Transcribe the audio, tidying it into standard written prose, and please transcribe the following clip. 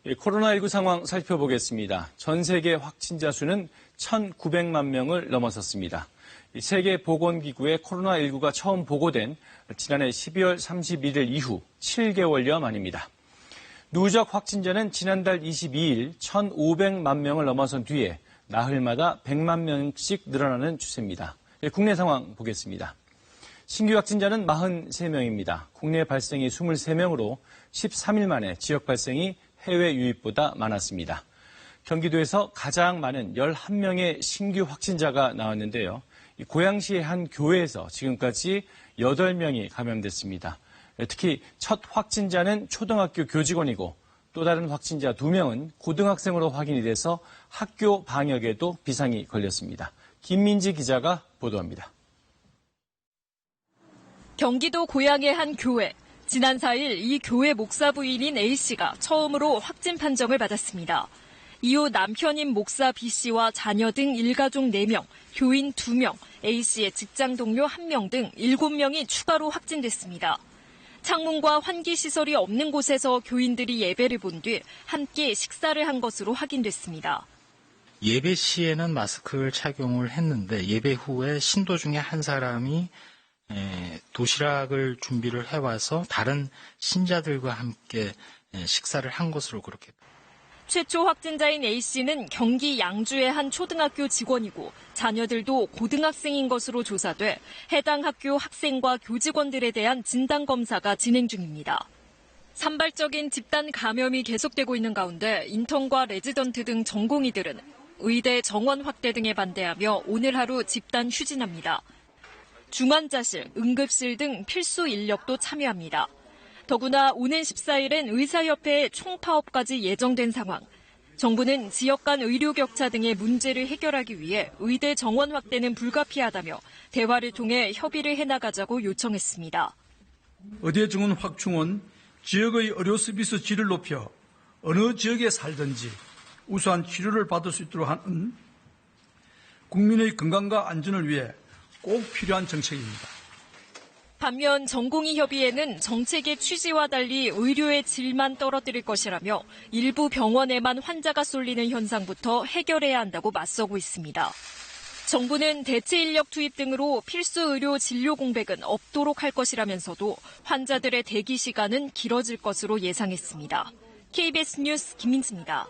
코로나19 상황 살펴보겠습니다. 전 세계 확진자 수는 1,900만 명을 넘어섰습니다. 세계보건기구의 코로나19가 처음 보고된 지난해 12월 31일 이후 7개월여 만입니다. 누적 확진자는 지난달 22일 1,500만 명을 넘어선 뒤에 나흘마다 100만 명씩 늘어나는 추세입니다. 국내 상황 보겠습니다. 신규 확진자는 43명입니다. 국내 발생이 23명으로 13일 만에 지역 발생이 해외 유입보다 많았습니다. 경기도에서 가장 많은 11명의 신규 확진자가 나왔는데요. 고양시의 한 교회에서 지금까지 8명이 감염됐습니다. 특히 첫 확진자는 초등학교 교직원이고 또 다른 확진자 2명은 고등학생으로 확인이 돼서 학교 방역에도 비상이 걸렸습니다. 김민지 기자가 보도합니다. 경기도 고양의 한 교회. 지난 4일 이 교회 목사 부인인 A씨가 처음으로 확진 판정을 받았습니다. 이후 남편인 목사 B씨와 자녀 등 일가족 4명, 교인 2명, A씨의 직장 동료 1명 등 7명이 추가로 확진됐습니다. 창문과 환기시설이 없는 곳에서 교인들이 예배를 본 뒤 함께 식사를 한 것으로 확인됐습니다. 예배 시에는 마스크를 착용을 했는데 예배 후에 신도 중에 한 사람이 도시락을 준비를 해와서 다른 신자들과 함께 식사를 한 것으로 그렇게. 최초 확진자인 A씨는 경기 양주의 한 초등학교 직원이고 자녀들도 고등학생인 것으로 조사돼 해당 학교 학생과 교직원들에 대한 진단검사가 진행 중입니다. 산발적인 집단 감염이 계속되고 있는 가운데 인턴과 레지던트 등 전공의들은 의대 정원 확대 등에 반대하며 오늘 하루 집단 휴진합니다. 중환자실, 응급실 등 필수 인력도 참여합니다. 더구나 오는 14일엔 의사협회의 총파업까지 예정된 상황. 정부는 지역 간 의료 격차 등의 문제를 해결하기 위해 의대 정원 확대는 불가피하다며 대화를 통해 협의를 해나가자고 요청했습니다. 의대 정원 확충은 지역의 의료 서비스 질을 높여 어느 지역에 살든지 우수한 치료를 받을 수 있도록 하는 국민의 건강과 안전을 위해 꼭 필요한 정책입니다. 반면 전공의협의회는 정책의 취지와 달리 의료의 질만 떨어뜨릴 것이라며 일부 병원에만 환자가 쏠리는 현상부터 해결해야 한다고 맞서고 있습니다. 정부는 대체 인력 투입 등으로 필수 의료 진료 공백은 없도록 할 것이라면서도 환자들의 대기 시간은 길어질 것으로 예상했습니다. KBS 뉴스 김민지입니다.